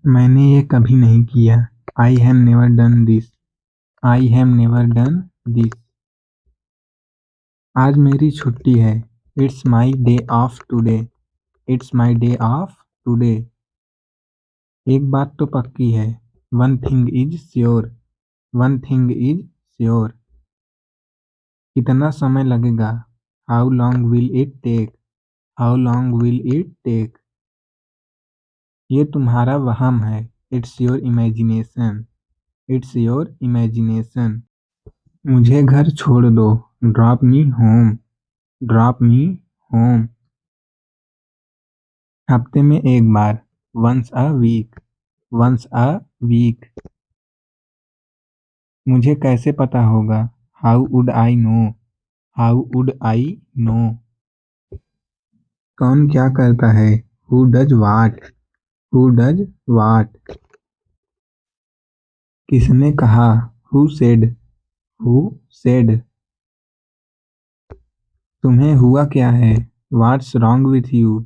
मैंने ये कभी नहीं किया। I have never done this. I have never done this. आज मेरी छुट्टी है। It's my day off today. It's my day off today. एक बात तो पक्की है। One thing is sure. One thing is sure. कितना समय लगेगा? How long will it take? How long will it take? ये तुम्हारा वहम है। It's your imagination. It's your imagination. मुझे घर छोड़ दो। Drop me home. Drop me home. हफ्ते में एक बार। Once a week. Once a week. मुझे कैसे पता होगा? How would I know? How would I know? कौन क्या करता है? Who does what? Who does what? किसने कहा? Who said? Who said? तुम्हें हुआ क्या है? What's wrong with you?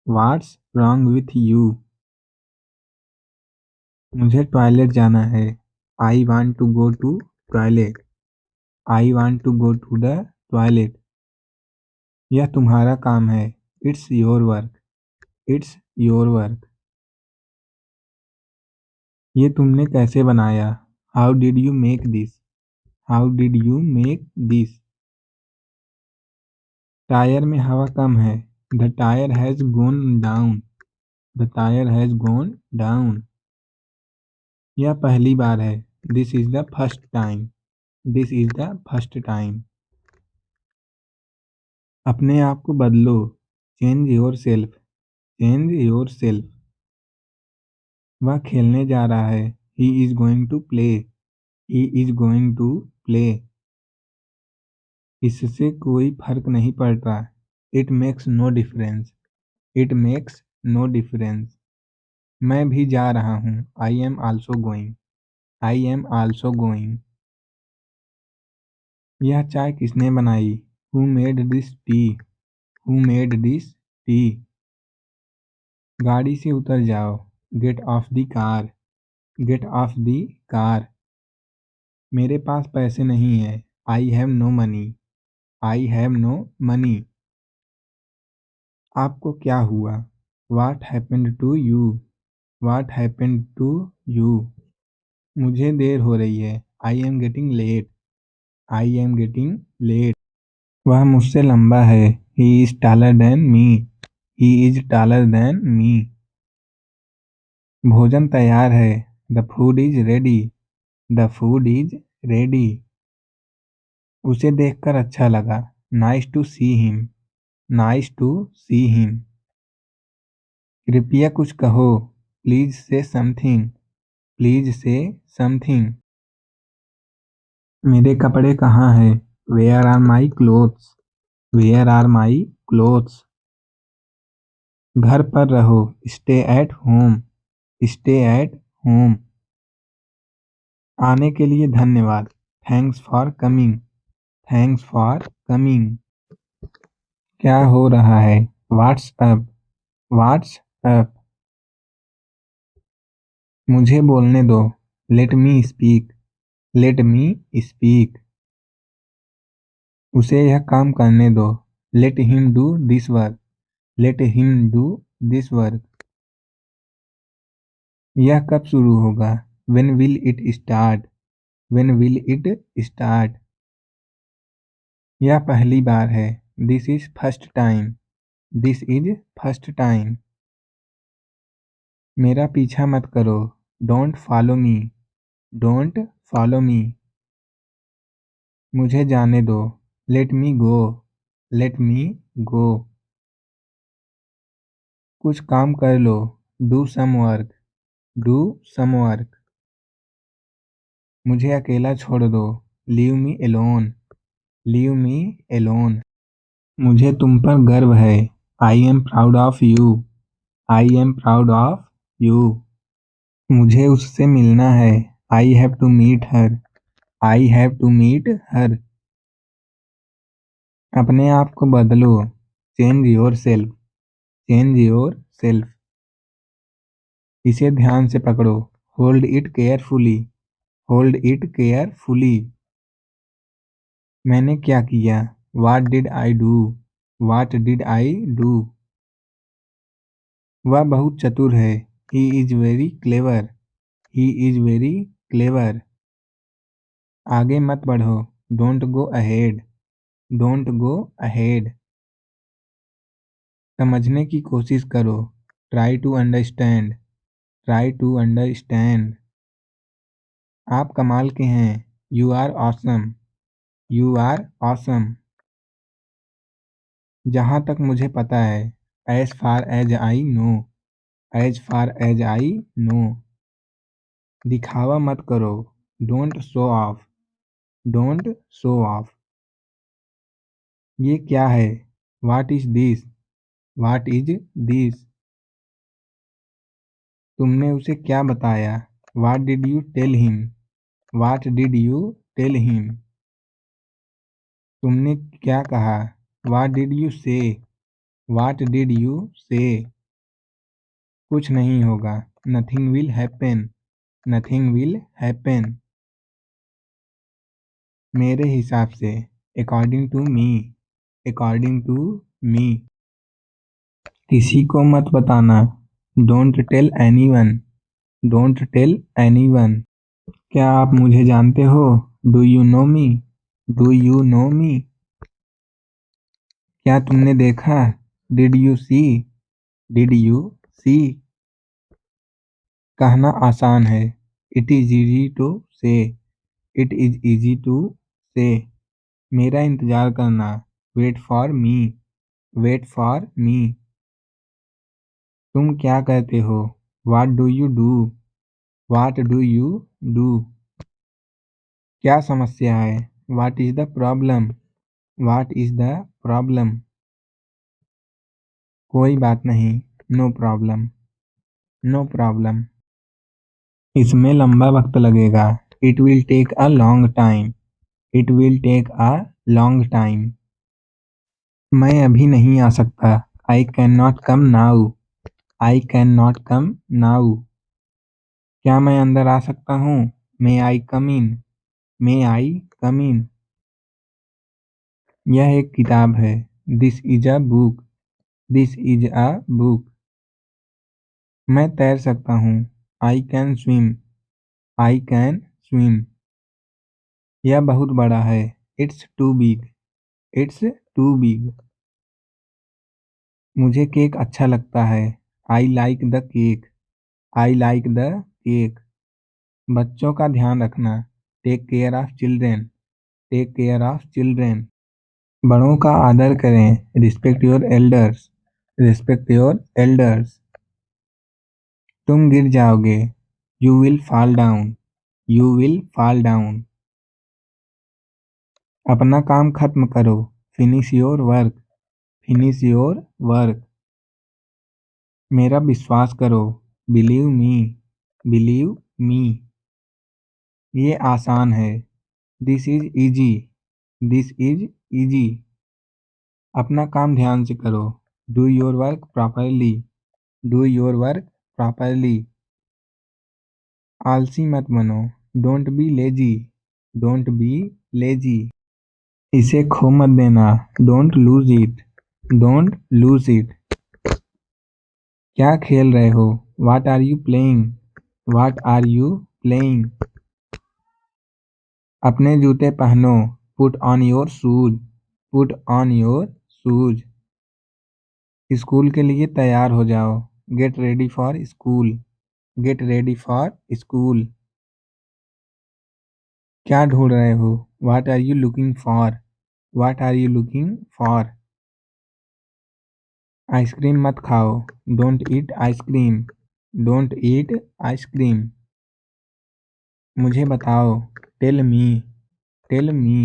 What's wrong with you? मुझे टॉयलेट जाना है। I want to go to toilet. I want to go to the toilet. यह तुम्हारा काम है। It's your work. It's your work. ये तुमने कैसे बनाया? How did you make this? How did you make this? Tyre में हवा कम है। The tyre has gone down. The tyre has gone down. यह पहली बार है। This is the first time. This is the first time. अपने आप को बदलो। Change yourself. Change your self. वह खेलने जा रहा है। He is going to play. He is going to play. इससे कोई फर्क नहीं पड़ता। It makes no difference. It makes no difference. मैं भी जा रहा हूँ। I am also going. I am also going. यह चाय किसने बनाई? Who made this tea? Who made this tea? गाड़ी से उतर जाओ। Get off the car. Get off the car. मेरे पास पैसे नहीं है। I have no money. I have no money. आपको क्या हुआ? What happened to you? What happened to you? मुझे देर हो रही है। I am getting late. I am getting late. वह मुझसे लंबा है। He is taller than me. He is taller than me. भोजन तैयार है। The food is ready. The food is ready. उसे देखकर अच्छा लगा। Nice to see him. Nice to see him. कृपया कुछ कहो। प्लीज से समथिंग। प्लीज से समथिंग। मेरे कपड़े कहाँ हैं? Where are my clothes? Where are my clothes? घर पर रहो। Stay at home. Stay at home. आने के लिए धन्यवाद। Thanks for coming. Thanks for coming. क्या हो रहा है? What's up? What's up? मुझे बोलने दो। Let me speak. Let me speak. उसे यह काम करने दो। Let him do this work. Let him do this work. यह कब शुरू होगा? When will it start? When will it start? यह पहली बार है। This is first time. This is first time. मेरा पीछा मत करो। Don't follow me. Don't follow me. मुझे जाने दो। Let me go. Let me go. कुछ काम कर लो। Do some work. Do some work. मुझे अकेला छोड़ दो। Leave me alone. Leave me alone. मुझे तुम पर गर्व है। I am proud of you. I am proud of you. मुझे उससे मिलना है। I have to meet her. I have to meet her. अपने आप को बदलो। Change yourself. Change yourself. इसे ध्यान से पकड़ो। Hold it carefully. Hold it carefully. मैंने क्या किया? What did I do? What did I do? वह बहुत चतुर है। He is very clever. He is very clever. आगे मत बढ़ो। Don't go ahead. Don't go ahead. समझने की कोशिश करो। Try to understand. Try to understand. आप कमाल के हैं। You are awesome. You are awesome. जहाँ तक मुझे पता है। As far as I know. As far as I know. दिखावा मत करो। Don't show off. Don't show off. ये क्या है? What is this? What is this? तुमने उसे क्या बताया? What did you tell him? What did you tell him? तुमने क्या कहा? What did you say? What did you say? कुछ नहीं होगा। Nothing will happen. Nothing will happen. मेरे हिसाब से। According to me. According to me. किसी को मत बताना। Don't tell anyone. Don't tell anyone. क्या आप मुझे जानते हो? Do you know me? Do you know me? क्या तुमने देखा? Did you see? Did you see? कहना आसान है। It is easy to say. It is easy to say. मेरा इंतजार करना। Wait for me. Wait for me. तुम क्या कहते हो? What do you do? What do you do? क्या समस्या है? What is the problem? What is the problem? कोई बात नहीं। No problem. No problem. इसमें लंबा वक्त लगेगा। It will take a long time. It will take a long time. मैं अभी नहीं आ सकता। I cannot come now. I cannot come now. क्या मैं अंदर आ सकता हूँ? May I come in? May I come in? यह एक किताब है। This is a book. This is a book. मैं तैर सकता हूँ। I can swim. I can swim. यह बहुत बड़ा है। It's too big. It's too big. मुझे केक अच्छा लगता है। I like the cake. I like the cake. बच्चों का ध्यान रखना। Take care of children. Take care of children. बड़ों का आदर करें। Respect your elders. Respect your elders. तुम गिर जाओगे। You will fall down. You will fall down. अपना काम खत्म करो। Finish your work. Finish your work. मेरा विश्वास करो। Believe me. Believe me. ये आसान है। This is easy. This is easy. अपना काम ध्यान से करो। Do your work properly. Do your work properly. आलसी मत बनो। Don't be lazy. Don't be lazy. इसे खो मत देना। Don't lose it. Don't lose it. क्या खेल रहे हो? What are you playing? What are you playing? अपने जूते पहनो। Put on your shoes. Put on your shoes. School के लिए तैयार हो जाओ। Get ready for school. Get ready for school. क्या ढूंढ रहे हो? What are you looking for? What are you looking for? Ice cream मत खाओ। Don't eat ice cream. Don't eat ice cream. मुझे बताओ। Tell me. Tell me.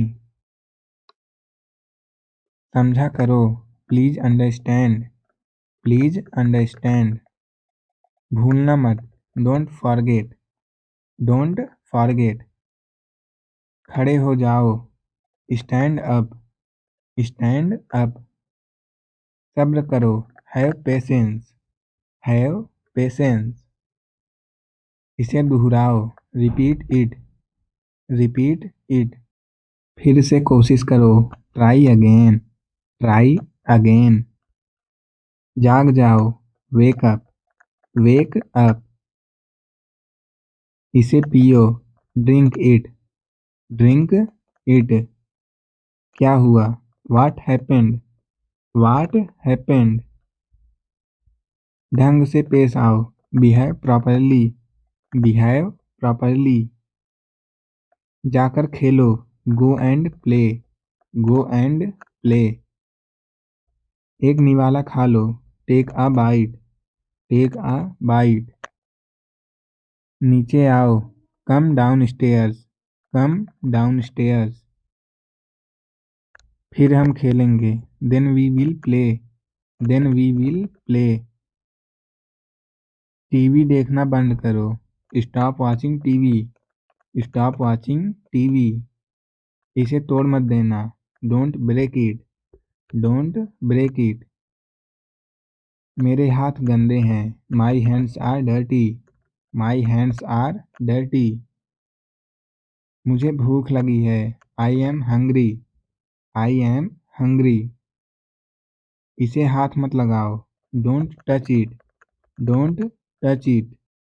समझा करो। Please understand. Please understand. भूलना मत। Don't forget. Don't forget. खड़े हो जाओ। Stand up. Stand up. सब्र करो। Have patience. Have patience. इसे दोहराओ, रिपीट इट, रिपीट इट। फिर से कोशिश करो, ट्राई अगेन, ट्राई अगेन। जाग जाओ, वेक अप, वेक अप। इसे पियो, ड्रिंक इट, ड्रिंक इट। क्या हुआ, व्हाट हैपेंड, व्हाट हैपेंड। ढंग से पेश आओ, बिहेव प्रॉपरली, बिहेव प्रॉपरली। जाकर खेलो, go and play, go and play. एक निवाला खा लो, take a bite, take a bite. नीचे आओ, come downstairs, come downstairs. फिर हम खेलेंगे, then we will play, then we will play. TV देखना बंद करो, stop watching TV, stop watching TV. इसे तोड़ मत देना, don't break it, don't break it. मेरे हाथ गंदे हैं, my hands are dirty, my hands are dirty. मुझे भूख लगी है, I am hungry, I am hungry. इसे हाथ मत लगाओ, don't touch it, don't touch it.